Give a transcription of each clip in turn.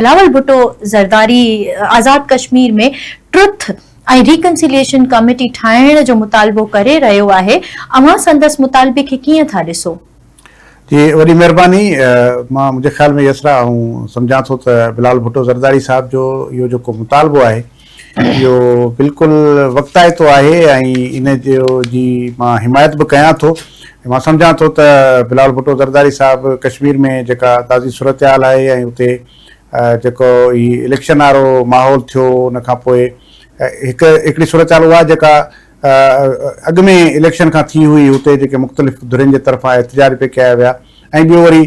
बिलावल भुट्टो ज़रदारी आज़ाद कश्मीर में ट्रुथ ऐं reconciliation committee ठाहिण जो मुतालबो करे रहियो आहे। अवां संदसि मुतालबे खे कीअं था ॾिसो? जी वॾी महिरबानी। मां मुंहिंजे ख़्याल में यसरा ऐं सम्झां थो त बिलावल भुट्टो ज़रदारी साहिब जो इहो जेको मुतालबो आहे इहो बिल्कुलु वक़्ताइतो आहे ऐं इन जो जी मां हिमायत बि कयां थो। मां सम्झां थो त बिलावल भुट्टो ज़रदारी साहिब कश्मीर में जेका ताज़ी सूरत हाल आहे ऐं उते जेको ही इलेक्शन वारो माहौल थियो उन खां पोइ हिकिड़ी सूरत हाल उहा जेका अॻु में इलेक्शन खां थी हुई, उते जेके मुख़्तलिफ़ धुरियुनि जे तरफ़ां एहतजाज पे कया विया ऐं ॿियो वरी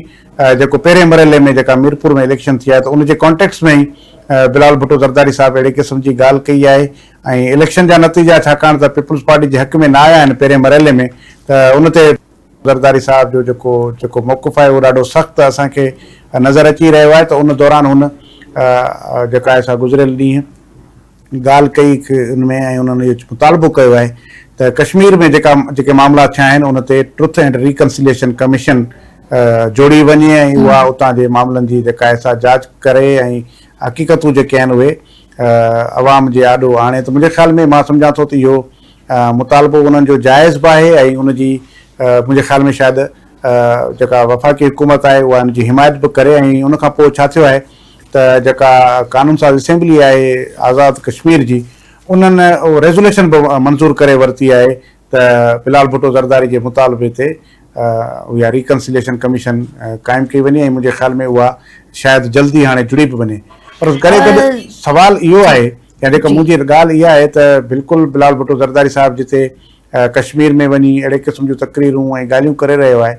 जेको पहिरें मरहले में जेका मीरपुर में इलेक्शन थी आहे त उनजे कॉन्टेक्स्ट में ई बिलावल भुट्टो ज़रदारी साहिब अहिड़े क़िस्म जी ॻाल्हि कई आहे ऐं इलेक्शन जा नतीजा छाकाणि त पीपुल्स पार्टी जे हक़ में न आया आहिनि पहिरें मरहले में, त उन ते ज़रदारी साहिब जो जेको मौक़िफ़ आहे उहो ॾाढो सख़्तु असांखे नज़र अची रहियो आहे। त उन दौरान हुन जेका आहे सा गुज़िरियल ॾींहं ॻाल्हि कई उनमें ऐं उन्हनि इहो मुतालबो कयो आहे त कश्मीर में जेके मामला थिया आहिनि उन ते ट्रुथ एंड रिकन्सिलिएशन कमीशन जोड़ी वञे ऐं उहा उतां जे मामलनि जी जेका आहे सा जांच करे ऐं हक़ीक़तूं जेके आहिनि उहे अवाम जे आॾो आणे। त मुंहिंजे ख़्याल में मां सम्झां थो त इहो मुतालबो उन्हनि जो जाइज़ बि आहे ऐं उनजी मुंहिंजे ख़्याल में शायदि जेका वफ़ाक़ी हुकूमत आहे उहा उनजी हिमायत बि करे। ऐं उनखां पोइ छा थियो आहे त जेका कानून साज़ असेंबली आहे आज़ाद कश्मीर जी उन्हनि रेज़ोल्यूशन बि मंज़ूर करे वरिती आहे त बिलावल भुट्टो ज़रदारी जे मुतालबे ते उहा रिकन्सिलिएशन कमीशन क़ाइमु कई वञे ऐं मुंहिंजे ख़्याल में उहा शायदि जल्दी हाणे जुड़ी बि वञे। पर गॾे गॾु सवाल इहो आहे या जेका मुंहिंजी ॻाल्हि इहा आहे त बिल्कुलु बिलावल भुट्टो ज़रदारी साहिब जिते कश्मीर में वञी अहिड़े क़िस्म जूं तक़रीरूं ऐं ॻाल्हियूं करे रहियो आहे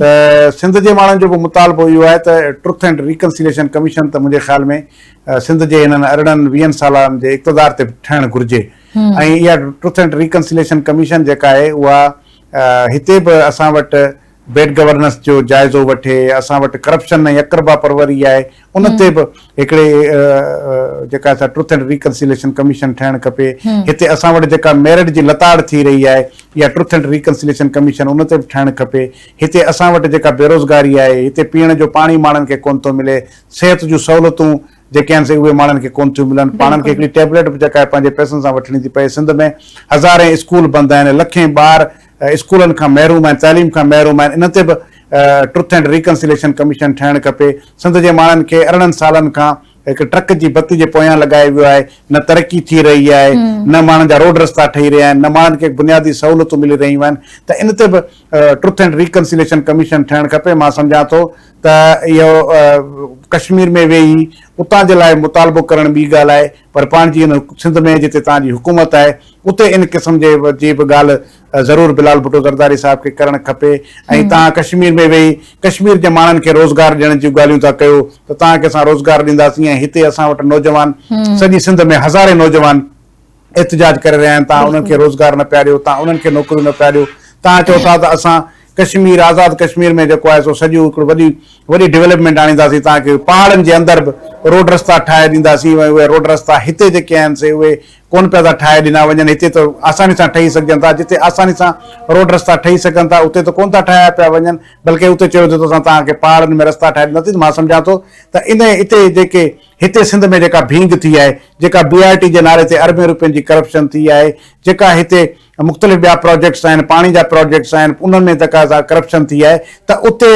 त सिंध जे माण्हुनि जो बि मुतालबो इहो आहे त ट्रुथ एंड रिकन्सिलिएशन कमीशन त मुंहिंजे ख़्याल में सिंध जे हिननि अरिड़हनि 20 सालनि जे इक़्तिदार ते ठहिणु घुरिजे ऐं इहा ट्रुथ एंड रिकन्सिलिएशन कमीशन जेका आहे उहा हिते बि असां वटि बेड गवर्नेंस जो जाइज़ो वठे, असां वटि करप्शन ऐं अक़रबा परवरी आहे उन ते बि हिकिड़े जेका असां ट्रुथ एंड रिकन्सिलिएशन कमीशन ठहिणु खपे। हिते असां वटि जेका मेरिट जी लताड़ थी रही आहे इहा ट्रुथ एंड रिकन्सिलिएशन कमीशन उन ते बि ठहिणु खपे। हिते असां वटि जेका बेरोज़गारी आहे, हिते पीअण जो पाणी माण्हुनि खे कोन थो मिले, सिहत जूं सहूलियतूं जेके आहिनि से उहे माण्हुनि खे कोन थियूं मिलनि, पाणनि खे हिकिड़ी टैबलेट बि जेका आहे पंहिंजे पैसनि सां वठणी थी पए। सिंध में हज़ारे स्कूल बंदि आहिनि, लखें ॿार स्कूलनि खां महरूम आहिनि, तालीम खां महरूम आहिनि। इन ते बि ट्रुथ एंड रिकन्सिलिएशन कमीशन ठहिणु खपे। सिंध जे माण्हुनि खे अरिड़हनि सालनि खां हिकु ट्रक जी बत्ती जे पोयां लॻाए वियो आहे, न तरक़ी थी रही आहे, न माण्हुनि जा रोड रस्ता ठही रहिया आहिनि, न माण्हुनि खे बुनियादी सहूलियतूं मिली रहियूं आहिनि। त इन ते बि ट्रुथ एंड रिकन्सिलिएशन कमीशन ठहिणु खपे। मां सम्झां थो त इहो कश्मीर में वेही उतां जे लाइ मुतालबो करणु ॿी ॻाल्हि आहे, पर पाण जी हिन सिंध में जिते तव्हांजी हुकूमत आहे उते इन क़िस्म जी बि ॻाल्हि ज़रूरु बिलावल भुट्टो ज़रदारी साहिब खे करणु खपे। ऐं तव्हां कश्मीर में वेही कश्मीर जे माण्हुनि खे रोज़गार ॾियण जूं ॻाल्हियूं था कयो त तव्हांखे असां रोज़गार ॾींदासीं ऐं हिते असां वटि नौजवान सॼी सिंध में हज़ारे नौजवान एहतजाज करे रहिया आहिनि, तव्हां उन्हनि खे रोज़गार न पिया ॾियो, तव्हां उन्हनि खे नौकरियूं न पिया ॾियो। तव्हां चओ था त असां कश्मीर आज़ाद कश्मीर में जेको आहे सो सॼो हिकिड़ो वॾी डेवलपमेंट आणींदासीं, तव्हांखे पहाड़नि जे अंदरि बि रोड रस्ता ठाहे ॾींदासीं। उहे रोड रस्ता हिते जेके आहिनि से उहे कोन पिया था ठाहे ॾिना वञनि, हिते त आसानी सां ठही सघनि था। जिते आसानी सां रोड रस्ता ठही सघनि था उते त कोन था ठाहिया पिया वञनि, बल्कि उते चयो त असां तव्हांखे पहाड़नि में रस्ता ठाहे ॾींदासीं। मां सम्झां थो त हिते जेके हिते सिंध में जेका भींग थी आहे, जेका BIT जे नाले ते अरबें रुपयनि जी करप्शन थी आहे, जेका हिते मुख़्तलिफ़ ॿिया प्रोजेक्ट्स आहिनि, पाणी जा प्रोजेक्ट्स आहिनि, उन्हनि में जेका करप्शन थी आहे, त उते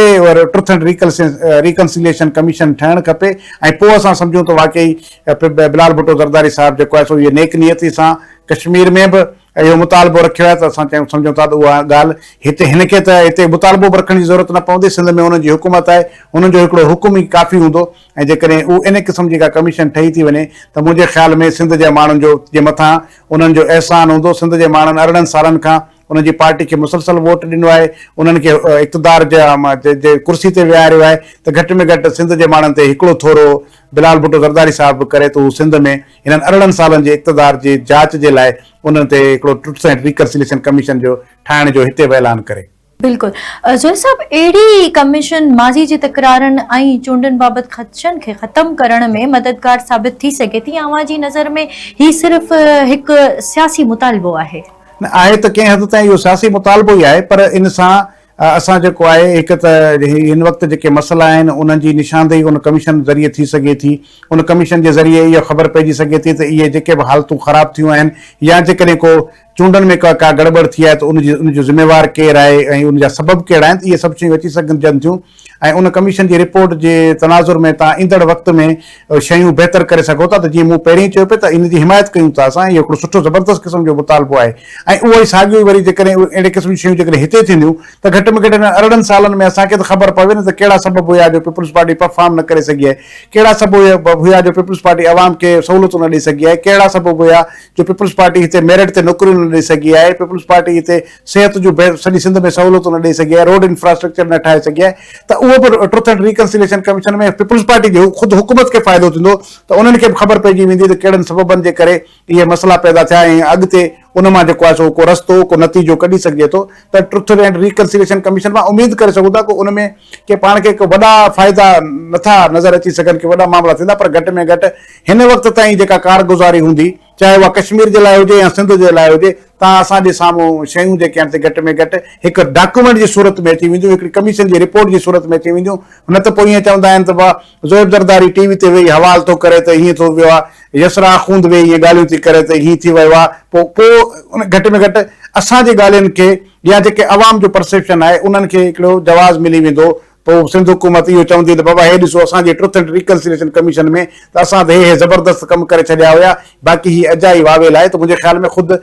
ट्रुथ एंड रिकन्सिलिएशन कमीशन ठहिणु खपे। ऐं पोइ असां सम्झूं त वाकई बिलावल भुट्टो ज़रदारी साहिब जेको आहे सो इहे नेक नियती सां कश्मीर में बि इहो मुतालबो रखियो आहे, त असां सम्झूं था त उहा ॻाल्हि हिते हिनखे त हिते मुतालबो बि रखण जी ज़रूरत न पवंदी। सिंध में हुननि जी हुकूमत आहे, हुननि जो हिकिड़ो हुकुम ई काफ़ी हूंदो ऐं जेकॾहिं उहो इन क़िस्म जी का कमीशन ठही थी वञे त मुंहिंजे ख़्याल में सिंध जे माण्हुनि जे मथां उन्हनि जो अहसान हूंदो। सिंध जे माण्हुनि अरिड़हनि सालनि खां उन जी पार्टी खे मुसलसल वोट ॾिनो आहे, उन्हनि खे इक़्तिदार जे कुर्सी ते विहारियो आहे, त घटि में घटि सिंध जे माण्हुनि ते हिकिड़ो थोरो बिलावल भुट्टो ज़रदारी साहिब बि करे त हू सिंध में हिननि अरिड़हनि सालनि जे इक़्तिदार जी जांच जे लाइ उन्हनि ते हिकिड़ो ट्रुथ एंड रिकन्सिलिएशन कमीशन जो ठाहिण जो हिते बि ऐलान करे। बिल्कुल ज़ोहर साहब, अहिड़ी कमीशन माज़ी जी तकरारनि ऐं चूंडनि बाबति ख़दशनि खे ख़तमु करण में मददगार साबित थी सघे थी? अव्हां जी नज़र में ही सिर्फ़ हिकु सियासी मुतालबो आहे? न आहे त कंहिं हद ताईं इहो सियासी मुतालबो ई आहे, पर इन सां असां जेको आहे हिकु त हिन वक़्तु जेके मसइला आहिनि उन्हनि जी निशानदेही उन कमीशन ज़रिए थी सघे थी। उन कमीशन जे ज़रिए इहो ख़बर पइजी सघे थी त इहे जेके बि हालतूं ख़राब थियूं आहिनि या जेकॾहिं को चूंडनि में का गड़बड़ थी आहे त उनजो ज़िम्मेवार केरु आहे ऐं उनजा सबब कहिड़ा आहिनि, इहे सभु शयूं अची सघजनि थियूं। ऐं उन कमीशन जी रिपोर्ट जे तनाज़ुर में तव्हां ईंदड़ वक़्त में शयूं बहितर करे सघो था। त जीअं मूं पहिरीं चयो पियो त इन जी हिमायत कयूं था असां, इहो हिकिड़ो सुठो ज़बरदस्त क़िस्म जो मुतालबो आहे। ऐं उहो ई साॻियो ई वरी जेकॾहिं अहिड़े क़िस्म जूं शयूं जेकॾहिं हिते थींदियूं त घटि में घटि अरिड़हनि सालनि में असांखे त ख़बर पवे न त कहिड़ा सबब हुया जो पीपुल्स पार्टी परफॉर्म न करे सघी आहे, कहिड़ा सबब हुया जो पीपुल्स पार्टी आवाम खे सहूलियतूं न ॾेई सघी आहे, कहिड़ा सबब हुया जो पीपुल्स पार्टी हिते मेरिट ते नौकरियूं न ॾेई सघी आहे, पीपुल्स पार्टी हिते सिहत जूं सॼी सिंध में सहूलियतूं न ॾेई सघी आहे, रोड इंफ्रास्ट्रक्चर न ठाहे सघी आहे। त उहो बि ट्रुथ एंड रिकंसिलिएशन कमीशन में पीपुल्स पार्टी जो ख़ुदि हुकूमत खे फ़ाइदो थींदो त उन्हनि खे बि ख़बर पइजी वेंदी त कहिड़नि सबबनि जे करे इहे मसइला पैदा थिया ऐं अॻिते उन मां जेको आहे सो को रस्तो को नतीजो कढी सघिजे थो। त ट्रुथ एंड रिकंसिलिएशन कमीशन मां उमेद करे सघूं था कि उन में के पाण खे को वॾा फ़ाइदा नथा नज़र अची सघनि, कि वॾा मामला थींदा, पर घटि में घटि हिन वक़्त ताईं जेका कारगुज़ारी हूंदी, चाहे उहा कश्मीर जे लाइ हुजे या सिंध जे लाइ हुजे, तव्हां असांजे साम्हूं शयूं जेके आहिनि घटि में घटि हिकु डॉक्यूमेंट जी सूरत में अची वेंदियूं, हिकिड़ी कमीशन जी रिपोर्ट जी सूरत में अची वेंदियूं। न त पोइ ईअं चवंदा आहिनि त वाह ज़ोएब ज़रदारी टीवी ते वेही हवाल थो करे त हीअं थो वियो आहे, यसरा खूंद वेही हीअं ॻाल्हियूं थी करे त हीअं थी वियो आहे। पोइ घटि में घटि असांजी ॻाल्हियुनि खे या जेके अवाम जो परसेप्शन आहे उन्हनि खे हिकिड़ो जवाज़ मिली वेंदो। पोइ सिंध हुकूमत इहो चवंदी त बाबा हे ॾिसो असांजे ट्रुथ एंड रिकंसिलिएशन कमीशन में त असां त हे ज़बरदस्त कमु करे छॾिया हुया, बाक़ी ही अजाई वावेल आहे। त मुंहिंजे ख़्याल में ख़ुदि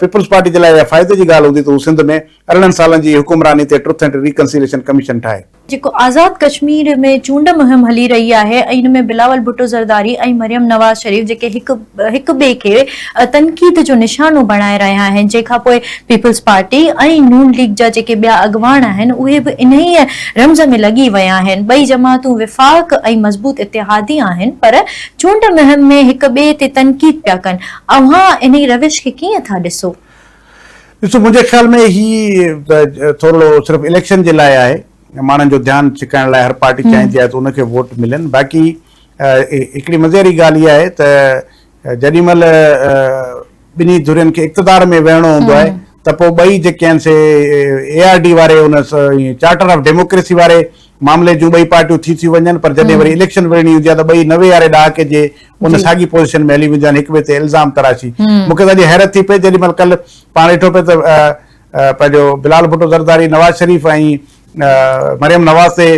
पीपुल्स पार्टी जे लाइ इहा फ़ाइदे जी ॻाल्हि हूंदी त हू सिंध में अरिड़हनि सालनि जी हुकुमरानी ते ट्रुथ एंड रिकंसिलिएशन कमीशन ठाहे। जेको आज़ाद कश्मीर में चूंड मुहिम हली रही आहे ऐं इन में बिलावल भुट्टो ज़रदारी ऐं मरियम नवाज़ शरीफ़ जेके हिक ॿिए खे तनक़ीद जो निशानो बणाए रहिया आहिनि, जंहिंखां पोइ पीपुल्स पार्टी ऐं नून लीग जा जेके ॿिया अॻवान आहिनि उहे बि इन ई रमज़ में लॻी विया आहिनि। ॿई जमातूं विफ़ाक़ ऐं मज़बूत इतिहादी आहिनि, पर चूंड मुहिम में हिक ॿिए ते तनक़ीद पिया कनि। अव्हां इन रविश खे कीअं था ॾिसो? ॾिसो, मुंहिंजे ख़्याल में ही थोरो सिर्फ़ु इलेक्शन जे लाइ आहे, माण्हुनि जो ध्यानु छिकाइण लाइ हर पार्टी चाहींदी आहे त उनखे वोट मिलनि। बाक़ी हिकिड़ी मज़ेरी ॻाल्हि इहा आहे त जेॾी महिल ॿिन्ही धुरियुनि खे इक़्तिदार में वेहणो हूंदो आहे त पोइ ॿई जेके आहिनि से ARD वारे उन चार्टर ऑफ डेमोक्रेसी वारे मामले जूं ॿई पार्टियूं थी वञनि, पर जॾहिं वरी इलेक्शन विढ़णी हूंदी आहे त ॿई 90 वारे ॾहाके जे उन साॻी पोज़ीशन में हली वेंदियूं आहिनि, हिक ॿिए ते इल्ज़ाम तराशी। मूंखे त अॼु हैरत थी पई जेॾी महिल कल्ह पाण ॾिठो पिए त पंहिंजो बिलाल भुट्टो ज़रदारी नवाज़ शरीफ़ ऐं मरियम नवाज़ ते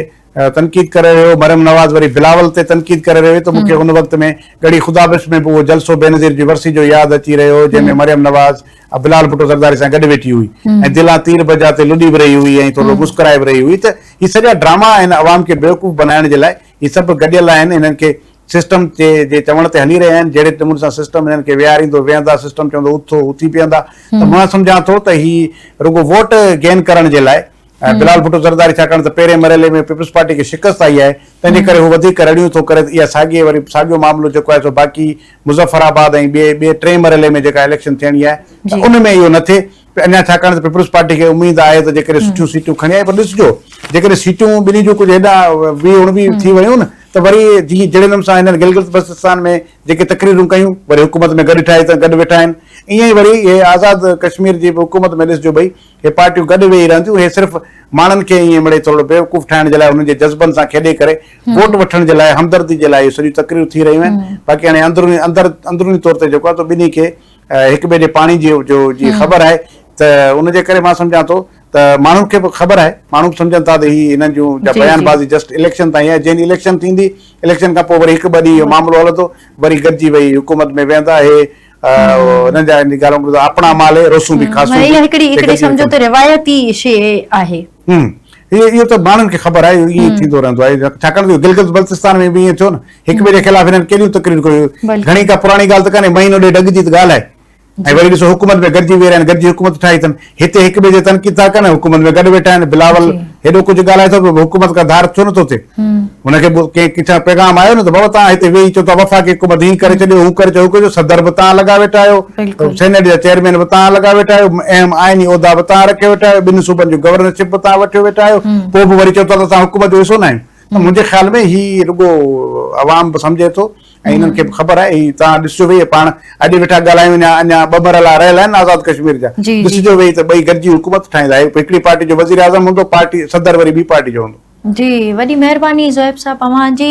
तनक़ीद करे रहियो, मरियम नवाज़ वरी बिलावल ते तनक़ीद करे रहियो, त मूंखे उन वक़्त में घड़ी ख़ुदाबिश में बि उहो जलसो बेनज़ीर जी वरसी जो यादि अची रहियो, जंहिंमें मरियम नवाज़ बिलाल भुट्टो ज़रदारी सां गॾु वेठी हुई ऐं दिलां तीर बजा ते लुॾी बि रही हुई ऐं थोरो मुस्कुराए बि रही हुई। त ही सॼा ड्रामा आहिनि अवाम खे बेवकूफ़ बनाइण जे लाइ, ही सभु गॾियल आहिनि, हिननि खे सिस्टम जे चवण ते हली रहिया आहिनि। जहिड़े नमूने सां सिस्टम हिननि खे विहारींदो, वेहंदा, सिस्टम चवंदो उथो उथी पीअंदा। त मां सम्झां थो त ही रुगो वोट गेन करण जे लाइ बिलाल भुट्टो ज़रदारी, छाकाणि त पहिरें मरहले में पीपुल्स पार्टी खे शिकस्त आई आहे, तंहिंजे करे हू वधीक रड़ियूं थो करे। इहा साॻियो मामिलो जेको आहे सो बाक़ी मुज़फ़राबाद ऐं ॿिए टे मरहले में जेका इलेक्शन थियणी आहे त उन में इहो न थिए अञा, छाकाणि त पीपुल्स पार्टी खे उमेद आहे त जेकॾहिं सुठियूं सीटूं खणी आहे। पर ॾिसजो, जेकॾहिं सीटूं ॿिन्ही जूं कुझु हेॾा 20-29 थी वियूं न त वरी जीअं जहिड़े नमूने सां हिननि गिलगित बल्तिस्तान में जेके तकरीरूं कयूं वरी हुकूमत में गॾु ठाहे त गॾु वेठा आहिनि, ईअं ई वरी इहे आज़ाद कश्मीर जी हुकूमत में ॾिसजो भई हे पार्टियूं गॾु वेही रहंदियूं। हे सिर्फ़ु माण्हुनि खे ईअं मिड़े थोरो बेवकूफ़ ठाहिण जे लाइ, हुननि जे जज़्बनि सां खेॾे करे वोट वठण जे लाइ, हमदर्दी जे लाइ इहे सॼियूं तकरीरूं थी रहियूं आहिनि। बाक़ी हाणे अंदरूनी तौर ते जेको आहे त ॿिन्ही खे हिक ॿिए जे पाणी जी ख़बर आहे, त उनजे करे मां सम्झां थो त माण्हुनि खे बि ख़बर आहे, माण्हू सम्झनि था त ही हिननि जूं बयानबाज़ी जस्ट इलेक्शन ताईं आहे। जंहिं इलेक्शन थींदी, इलेक्शन खां पोइ वरी हिकु ॿ ॾींहं इहो मामिलो हलंदो, वरी गॾिजी वई हुकूमत में वेहंदा। हे हिननि जा ॻाल्हि अपना माले रोसूं बि ख़ासि सम्झो त रिवायती शइ आहे। इहो त माण्हुनि खे ख़बर आहे, ईअं थींदो रहंदो आहे। छाकाणि त गिलगित बल्तिस्तान में बि ईअं थियो न, हिक ॿिए जे ख़िलाफ़ हिननि केॾियूं तकरीरूं कयूं, घणी का पुराणी ॻाल्हि त कान्हे, महीनो ॾेढ अॻु जी त ॻाल्हि आहे। ऐं वरी ॾिसो हुकूमत में गॾिजी वेही रहिया आहिनि, गॾिजी हुकूमत ठाही अथनि, हिते हिक ॿिए जे तनक़ीद था कनि, हुकूमत में गॾु वेठा आहिनि। बिलावल हेॾो कुझु ॻाल्हाए थो, हुकूमत खां धार छो नथो थिए? हुनखे कंहिं किथां पैगाम आयो न त बाबा तव्हां हिते वेही चओ था वफ़ाक़ी हुकूमत हीअं करे छॾियो, हू करे छॾियो, सदर बि तव्हां लॻा वेठा आहियो, सेनेट जा चेयरमैन बि तव्हां लॻा वेठा आहियो, अहम आइनी उहिदा बि तव्हां रखे वेठा आहियो, ॿिनि सूबनि जूं गवर्नरशिप बि तव्हां वठी वेठा आहियो, पोइ बि वरी चओ था त असां हुकूमत जो हिसो न आहियूं। त मुंहिंजे ख़्याल में ही रुगो अवाम बि सम्झे थो ऐं इन्हनि खे बि ख़बर आहे ऐं तव्हां ॾिसिजो वेही पाण अॼु वेठा ॻाल्हायूं अञा ॿ मरला रहियल आहिनि आज़ाद कश्मीर जा, जी, जी। ॾिसिजो वेही त ॿई गॾिजी हुकूमत ठाहींदा, हिकिड़ी पार्टी जो वज़ीर आज़म हूंदो, पार्टी सदर वरी ॿी पार्टी जो हूंदो। जी, वॾी महिरबानी ज़ोएब साहब अवां जी।